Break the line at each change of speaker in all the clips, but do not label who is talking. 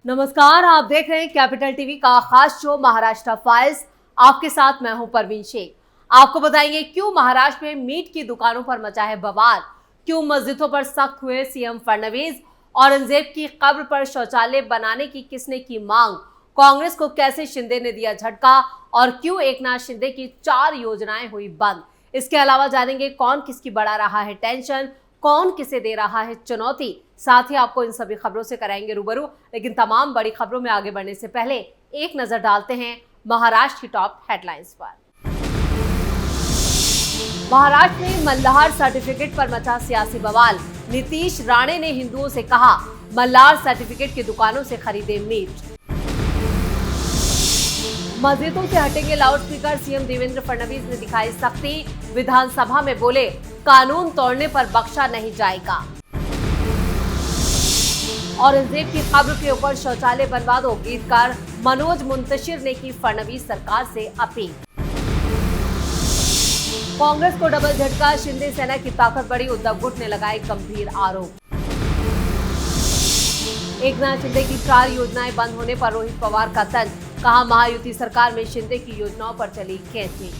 नमस्कार, आप देख रहे हैं कैपिटल टीवी का खास शो महाराष्ट्र फाइल्स। आपके साथ मैं हूं परवीन शेख। आपको बताएंगे क्यों महाराष्ट्र में मीट की दुकानों पर मचा है बवाल, क्यों मस्जिदों पर सख्त हुए सीएम फडणवीस, औरंगजेब की कब्र पर शौचालय बनाने की किसने की मांग, कांग्रेस को कैसे शिंदे ने दिया झटका और क्यों एकनाथ शिंदे की 4 योजनाएं हुई बंद। इसके अलावा जानेंगे कौन किसकी बढ़ा रहा है टेंशन, कौन किसे दे रहा है चुनौती। साथ ही आपको इन सभी खबरों से कराएंगे रूबरू। लेकिन तमाम बड़ी खबरों में आगे बढ़ने से पहले एक नजर डालते हैं महाराष्ट्र की टॉप हेडलाइंस पर। महाराष्ट्र में मल्हार सर्टिफिकेट पर मचा सियासी बवाल। नीतीश राणे ने हिंदुओं से कहा मल्हार सर्टिफिकेट की दुकानों से खरीदे मीट। मस्जिदों से हटेंगे लाउडस्पीकर, सीएम देवेंद्र फडणवीस ने दिखाई सख्ती। विधानसभा में बोले कानून तोड़ने पर बख्शा नहीं जाएगा। औरंगजेब की कब्र के ऊपर शौचालय बनवा दो, गीतकार मनोज मुंतशिर ने की फडणवीस सरकार से अपील। कांग्रेस को डबल झटका, शिंदे सेना की ताकत बढ़ी, उद्धव गुट ने लगाए गंभीर आरोप। एकनाथ शिंदे की 4 योजनाएं बंद होने पर रोहित पवार का तंज, कहा महायुति सरकार में शिंदे की योजनाओं पर चली कैंची।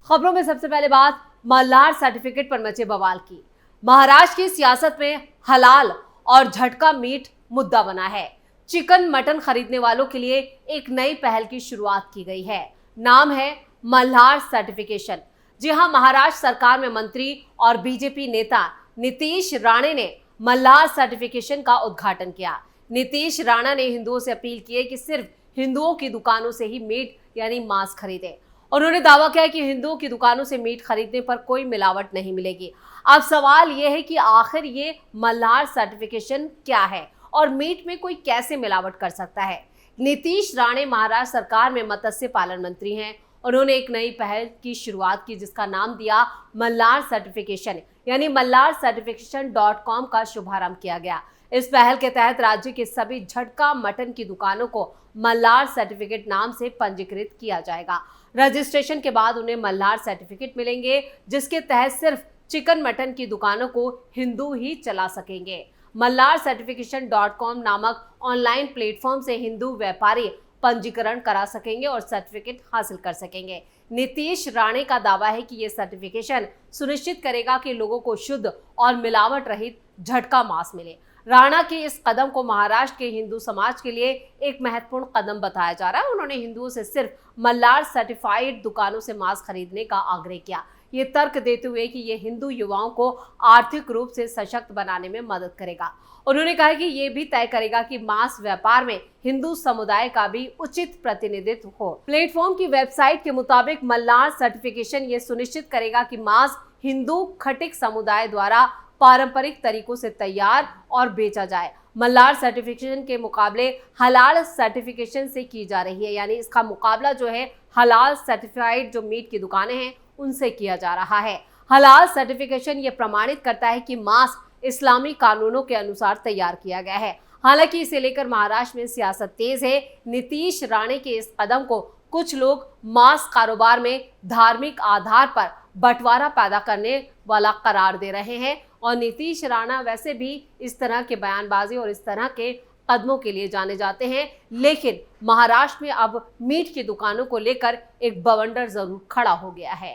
खबरों में सबसे पहले बात मल्हार सर्टिफिकेट पर मचे बवाल की। महाराष्ट्र की सियासत में हलाल और झटका मीट मुद्दा बना है। चिकन मटन खरीदने वालों के लिए एक नई पहल की शुरुआत की गई है। नाम है मल्हार सर्टिफिकेशन। जी हां, महाराष्ट्र सरकार में मंत्री और बीजेपी नेता नीतीश राणे ने मल्हार सर्टिफिकेशन का उद्घाटन किया। नीतीश राणा ने हिंदुओं से अपील की है कि सिर्फ हिंदुओं की दुकानों से ही मीट यानी मांस खरीदें। उन्होंने दावा किया कि हिंदुओं की दुकानों से मीट खरीदने पर कोई मिलावट नहीं मिलेगी। अब सवाल यह है कि आखिर ये मल्हार सर्टिफिकेशन क्या है और मीट में कोई कैसे मिलावट कर सकता है। नीतीश राणे महाराष्ट्र सरकार में मत्स्य पालन मंत्री हैं। उन्होंने एक नई पहल की शुरुआत की जिसका नाम दिया मल्हार सर्टिफिकेशन, यानी mallarcertification.com का शुभारंभ किया गया। इस पहल के तहत राज्य के सभी झटका मटन की दुकानों को मल्हार सर्टिफिकेट नाम से पंजीकृत किया जाएगा। रजिस्ट्रेशन के बाद उन्हें मल्हार सर्टिफिकेट मिलेंगे, जिसके तहत सिर्फ चिकन मटन की दुकानों को हिंदू ही चला सकेंगे। mallarcertification.com नामक ऑनलाइन प्लेटफॉर्म से हिंदू व्यापारी पंजीकरण करा सकेंगे और सर्टिफिकेट हासिल कर सकेंगे। नीतीश राणे का दावा है कि यह सर्टिफिकेशन सुनिश्चित करेगा कि लोगों को शुद्ध और मिलावट रहित झटका मांस मिले। राणा के इस कदम को महाराष्ट्र के हिंदू समाज के लिए एक महत्वपूर्ण कदम बताया जा रहा है। उन्होंने हिंदुओं से सिर्फ मल्हार सर्टिफाइड दुकानों से मांस खरीदने का आग्रह किया, ये तर्क देते हुए कि ये हिंदू युवाओं को आर्थिक रूप से सशक्त बनाने में मदद करेगा। उन्होंने कहा कि ये भी तय करेगा कि मांस व्यापार में हिंदू समुदाय का भी उचित प्रतिनिधित्व हो। प्लेटफॉर्म की वेबसाइट के मुताबिक मल्हार सर्टिफिकेशन ये सुनिश्चित करेगा कि मांस हिंदू खटिक समुदाय द्वारा पारंपरिक तरीकों से तैयार और बेचा जाए। मल्हार सर्टिफिकेशन के मुकाबले हलाल सर्टिफिकेशन से की जा रही है, यानी इसका मुकाबला जो है हलाल सर्टिफाइड जो मीट की दुकानें हैं उनसे किया जा रहा है। हलाल सर्टिफिकेशन ये प्रमाणित करता है कि मांस इस्लामी कानूनों के अनुसार तैयार किया गया है। हालांकि इसे लेकर महाराष्ट्र में सियासत तेज है। नीतीश राणे के इस कदम को कुछ लोग मांस कारोबार में धार्मिक आधार पर बंटवारा पैदा करने वाला करार दे रहे हैं और नीतीश राणा वैसे भी इस तरह के बयानबाजी और इस तरह के कदमों के लिए जाने जाते हैं। लेकिन महाराष्ट्र में अब मीट की दुकानों को लेकर एक बवंडर जरूर खड़ा हो गया है।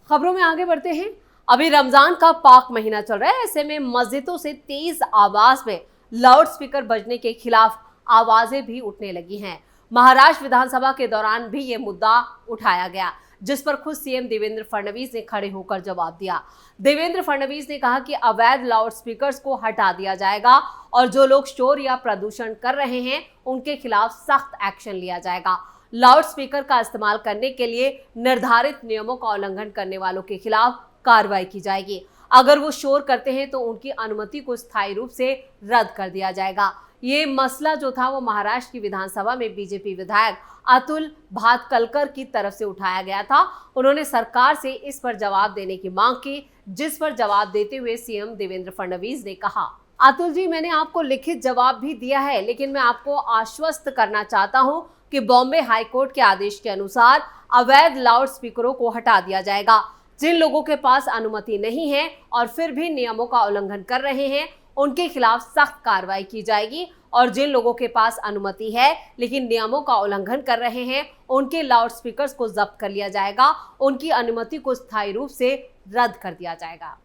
खबरों में आगे बढ़ते हैं। अभी रमजान का पाक महीना चल रहा है, ऐसे में मस्जिदों से तेज आवाज में लाउडस्पीकर बजने के खिलाफ आवाजें भी उठने लगी हैं। महाराष्ट्र विधानसभा के दौरान भी ये मुद्दा उठाया गया, जिस पर खुद सीएम देवेंद्र फडणवीस ने खड़े होकर जवाब दिया। देवेंद्र फडणवीस ने कहा कि अवैध लाउडस्पीकर्स को हटा दिया जाएगा और जो लोग शोर या प्रदूषण कर रहे हैं उनके खिलाफ सख्त एक्शन लिया जाएगा। लाउडस्पीकर का इस्तेमाल करने के लिए निर्धारित नियमों का उल्लंघन करने वालों के खिलाफ कार्रवाई की जाएगी। अगर वो शोर करते हैं तो उनकी अनुमति को स्थायी रूप से रद्द कर दिया जाएगा। ये मसला जो था वो महाराष्ट्र की विधानसभा में बीजेपी विधायक अतुल भातकलकर की तरफ से उठाया गया था। उन्होंने सरकार से इस पर जवाब देने की मांग की, जिस पर जवाब देते हुए सीएम देवेंद्र फडणवीस ने कहा, अतुल जी, मैंने आपको लिखित जवाब भी दिया है, लेकिन मैं आपको आश्वस्त करना चाहता हूं कि बॉम्बे हाईकोर्ट के आदेश के अनुसार अवैध लाउड स्पीकरों को हटा दिया जाएगा। जिन लोगों के पास अनुमति नहीं है और फिर भी नियमों का उल्लंघन कर रहे हैं उनके खिलाफ सख्त कार्रवाई की जाएगी और जिन लोगों के पास अनुमति है लेकिन नियमों का उल्लंघन कर रहे हैं उनके लाउड स्पीकर्स को जब्त कर लिया जाएगा, उनकी अनुमति को स्थायी रूप से रद्द कर दिया जाएगा।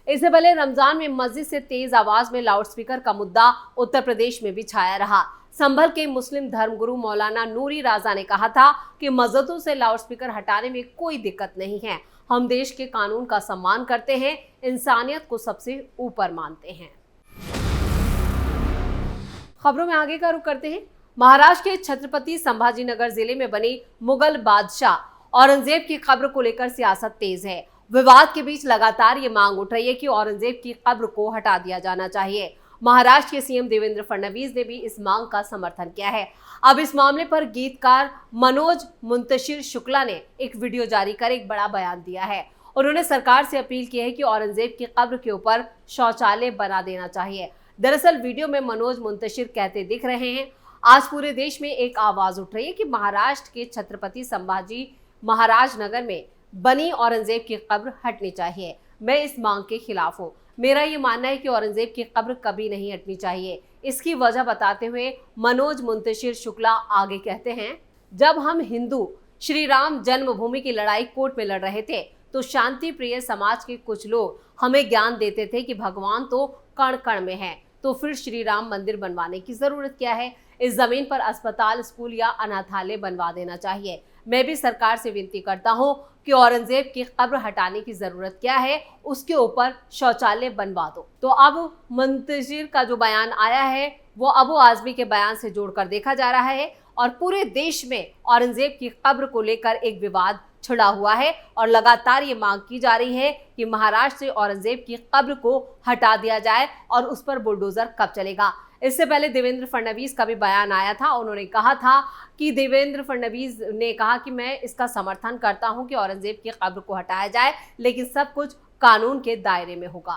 इससे पहले रमजान में मस्जिद से तेज आवाज में लाउड स्पीकर का मुद्दा उत्तर प्रदेश में भी छाया रहा। संभल के मुस्लिम धर्मगुरु मौलाना नूरी राजा ने कहा था कि मस्जिदों से लाउड स्पीकर हटाने में कोई दिक्कत नहीं है, हम देश के कानून का सम्मान करते हैं, इंसानियत को सबसे ऊपर मानते हैं। खबरों में आगे का रुख करते हैं। महाराष्ट्र के छत्रपति संभाजीनगर जिले में बनी मुगल बादशाह औरंगजेब की कब्र को लेकर सियासत तेज है। विवाद के बीच लगातार ये मांग उठ रही है कि औरंगजेब की कब्र को हटा दिया जाना चाहिए। महाराष्ट्र के सीएम देवेंद्र फडणवीस ने भी इस मांग का समर्थन किया है। अब इस मामले पर गीतकार मनोज मुंतशिर शुक्ला ने एक वीडियो जारी कर एक बड़ा बयान दिया है। उन्होंने सरकार से अपील की है कि औरंगजेब की कब्र के ऊपर शौचालय बना देना चाहिए। दरअसल वीडियो में मनोज मुंतशिर कहते दिख रहे हैं, आज पूरे देश में एक आवाज उठ रही है कि महाराष्ट्र के छत्रपति संभाजी महाराज नगर में बनी औरंगजेब की कब्र हटनी चाहिए। मैं इस मांग के खिलाफ हूँ। मेरा ये मानना है कि औरंगजेब की कब्र कभी नहीं हटनी चाहिए। इसकी वजह बताते हुए मनोज मुंतशिर शुक्ला आगे कहते हैं, जब हम हिंदू श्री राम जन्मभूमि की लड़ाई कोर्ट में लड़ रहे थे तो शांति प्रिय समाज के कुछ लोग हमें ज्ञान देते थे कि भगवान तो कण कण में है, तो फिर श्री राम मंदिर बनवाने की जरूरत क्या है? इस जमीन पर अस्पताल, स्कूल या अनाथालय बनवा देना चाहिए। मैं भी सरकार से विनती करता हूँ कि औरंगजेब की कब्र हटाने की जरूरत क्या है, उसके ऊपर शौचालय बनवा दो। तो अब मुंतशिर का जो बयान आया है वो अबू आजमी के बयान से जोड़कर देखा जा रहा है और पूरे देश में औरंगजेब की कब्र को लेकर एक विवाद छिड़ा हुआ है और लगातार ये मांग की जा रही है कि महाराष्ट्र से औरंगजेब की कब्र को हटा दिया जाए और उस पर बुलडोजर कब चलेगा। इससे पहले देवेंद्र फडणवीस का भी बयान आया था। उन्होंने कहा था कि देवेंद्र फडणवीस ने कहा कि मैं इसका समर्थन करता हूं कि औरंगजेब की कब्र को हटाया जाए, लेकिन सब कुछ कानून के दायरे में होगा।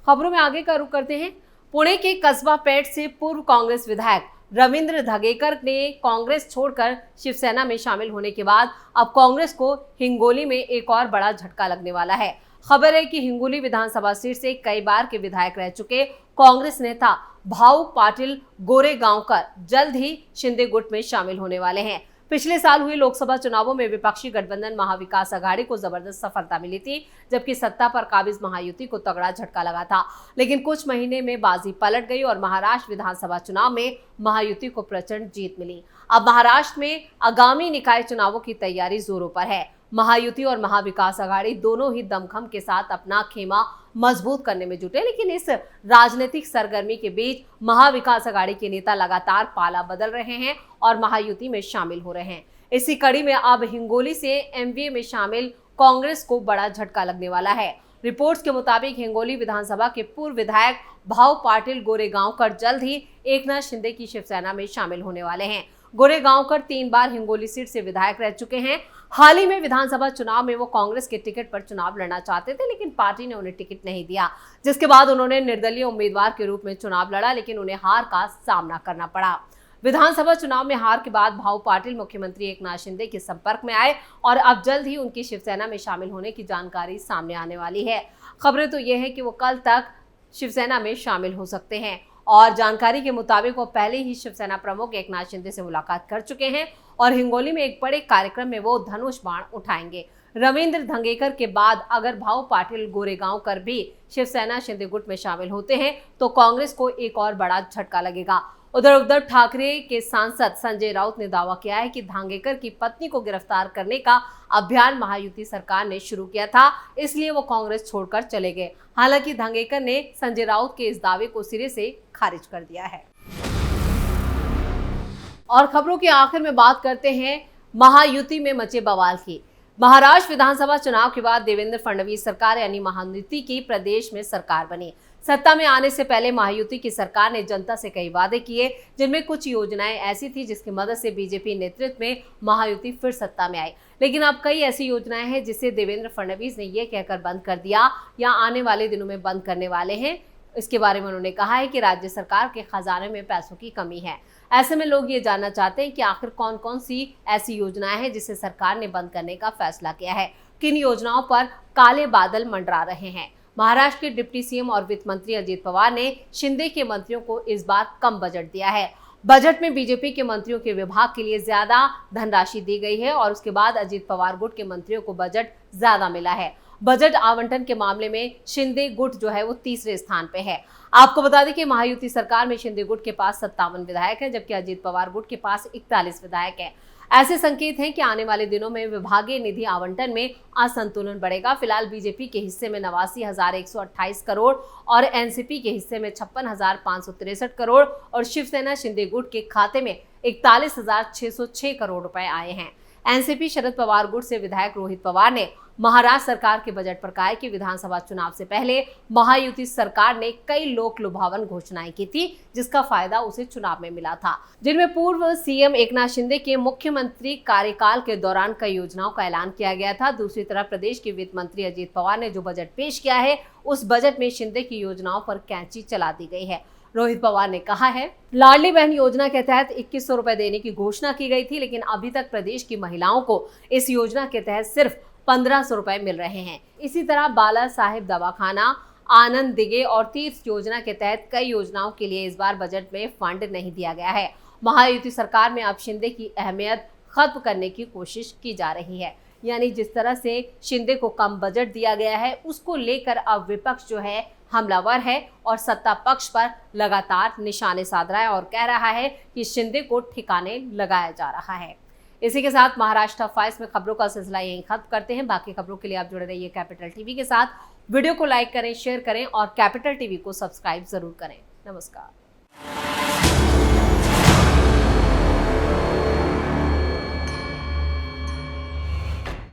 खबरों में आगे का रुख करते हैं। पुणे के कस्बा पेठ से पूर्व कांग्रेस विधायक रविंद्र धंगेकर ने कांग्रेस छोड़कर शिवसेना में शामिल होने के बाद अब कांग्रेस को हिंगोली में एक और बड़ा झटका लगने वाला है। खबर है कि हिंगोली विधानसभा सीट से कई बार के विधायक रह चुके कांग्रेस नेता भाऊ पाटिल गोरेगांवकर जल्द ही शिंदे गुट में शामिल होने वाले हैं। पिछले साल हुए लोकसभा चुनावों में विपक्षी गठबंधन महाविकास अघाड़ी को जबरदस्त सफलता मिली थी, जबकि सत्ता पर काबिज महायुति को तगड़ा झटका लगा था। लेकिन कुछ महीने में बाजी पलट गई और महाराष्ट्र विधानसभा चुनाव में महायुति को प्रचंड जीत मिली। अब महाराष्ट्र में आगामी निकाय चुनावों की तैयारी जोरों पर है। महायुति और महाविकास अघाड़ी दोनों ही दमखम के साथ अपना खेमा मजबूत करने में जुटे, लेकिन इस राजनीतिक सरगर्मी के बीच महाविकास अघाड़ी के नेता लगातार पाला बदल रहे हैं और महायुति में शामिल हो रहे हैं। इसी कड़ी में अब हिंगोली से एमवीए में शामिल कांग्रेस को बड़ा झटका लगने वाला है। रिपोर्ट्स के मुताबिक हिंगोली विधानसभा के पूर्व विधायक भाऊ पाटिल गोरेगांवकर जल्द ही एकनाथ शिंदे की शिवसेना में शामिल होने वाले हैं। गोरेगांवकर 3 बार हिंगोली सीट से विधायक रह चुके हैं। हाल ही में विधानसभा चुनाव में वो कांग्रेस के टिकट पर चुनाव लड़ना चाहते थे, लेकिन पार्टी ने उन्हें टिकट नहीं दिया, जिसके बाद उन्होंने निर्दलीय उम्मीदवार के रूप में चुनाव लड़ा, लेकिन उन्हें हार का सामना करना पड़ा। विधानसभा चुनाव में हार के बाद भाऊ पाटिल मुख्यमंत्री एकनाथ शिंदे के संपर्क में आए और अब जल्द ही उनकी शिवसेना में शामिल होने की जानकारी सामने आने वाली है। खबरें तो यह है कि वो कल तक शिवसेना में शामिल हो सकते हैं और जानकारी के मुताबिक वो पहले ही शिवसेना प्रमुख एकनाथ शिंदे से मुलाकात कर चुके हैं और हिंगोली में एक बड़े कार्यक्रम में वो धनुष बाण उठाएंगे। रविंद्र धंगेकर के बाद अगर भाऊ पाटिल गोरेगांवकर भी शिवसेना शिंदे गुट में शामिल होते हैं तो कांग्रेस को एक और बड़ा झटका लगेगा। उधर उद्धव ठाकरे के सांसद संजय राउत ने दावा किया है कि धंगेकर की पत्नी को गिरफ्तार करने का अभियान महायुति सरकार ने शुरू किया था, इसलिए वो कांग्रेस छोड़कर चले गए। हालांकि धंगेकर ने संजय राउत के इस दावे को सिरे से खारिज कर दिया है। और खबरों के आखिर में बात करते हैं महायुति में मचे बवाल की। महाराष्ट्र विधानसभा चुनाव के बाद देवेंद्र फडणवीस सरकार यानी महायुति की प्रदेश में सरकार बनी। सत्ता में आने से पहले महायुति की सरकार ने जनता से कई वादे किए, जिनमें कुछ योजनाएं ऐसी थी जिसकी मदद से बीजेपी नेतृत्व में महायुति फिर सत्ता में आई। लेकिन अब कई ऐसी योजनाएं हैं जिसे देवेंद्र फडणवीस ने यह कहकर बंद कर दिया या आने वाले दिनों में बंद करने वाले हैं। इसके बारे में उन्होंने कहा है कि राज्य सरकार के खजाने में पैसों की कमी है। ऐसे में लोग ये जानना चाहते हैं कि आखिर कौन कौन सी ऐसी योजनाएं हैं जिसे सरकार ने बंद करने का फैसला किया है, किन योजनाओं पर काले बादल मंडरा रहे हैं। महाराष्ट्र के डिप्टी सीएम और वित्त मंत्री अजित पवार ने शिंदे के मंत्रियों को इस बार कम बजट दिया है। बजट में बीजेपी के मंत्रियों के विभाग के लिए ज्यादा धनराशि दी गई है और उसके बाद अजित पवार गुट के मंत्रियों को बजट ज्यादा मिला है। बजट आवंटन के मामले में शिंदे गुट जो है वो तीसरे स्थान पे है। आपको बता दें कि महायुति सरकार में शिंदे गुट के पास 57 विधायक हैं, जबकि अजित पवार गुट के पास 41 विधायक हैं। ऐसे संकेत हैं कि आने वाले दिनों में विभागीय निधि आवंटन में असंतुलन बढ़ेगा। फिलहाल बीजेपी के हिस्से में 89,128 करोड़ और एनसीपी के हिस्से में 56,563 करोड़ और शिवसेना शिंदे गुट के खाते में 41,606 करोड़ रुपए आए हैं। एनसीपी शरद पवार गुट से विधायक रोहित पवार ने महाराष्ट्र सरकार के बजट पर कहा कि विधानसभा चुनाव से पहले महायुति सरकार ने कई लोक लुभावन घोषणाएं की थी, जिसका फायदा उसे चुनाव में मिला था, जिनमें पूर्व सीएम एकनाथ शिंदे के मुख्यमंत्री कार्यकाल के दौरान कई योजनाओं का ऐलान किया गया था। दूसरी तरफ प्रदेश के वित्त मंत्री अजित पवार ने जो बजट पेश किया है, उस बजट में शिंदे की योजनाओं पर कैंची चला दी गई है। रोहित पवार ने कहा है, लाडली बहन योजना के तहत 2100 रुपए देने की घोषणा की गई थी, लेकिन अभी तक प्रदेश की महिलाओं को इस योजना के तहत सिर्फ 1500 रुपए मिल रहे हैं। इसी तरह बाला साहेब दवाखाना, आनंद दिगे और तीर्थ योजना के तहत कई योजनाओं के लिए इस बार बजट में फंड नहीं दिया गया है। महायुति सरकार में अब शिंदे की अहमियत खत्म करने की कोशिश की जा रही है। यानी जिस तरह से शिंदे को कम बजट दिया गया है, उसको लेकर अब विपक्ष जो है हमलावर है और सत्ता पक्ष पर लगातार निशाने साध रहा है और कह रहा है कि शिंदे को ठिकाने लगाया जा रहा है। इसी के साथ महाराष्ट्र फाइल्स में खबरों का सिलसिला यहीं खत्म करते हैं। बाकी खबरों के लिए आप जुड़े रहिए कैपिटल टीवी के साथ। वीडियो को लाइक करें, शेयर करें और कैपिटल टीवी को सब्सक्राइब जरूर करें। नमस्कार।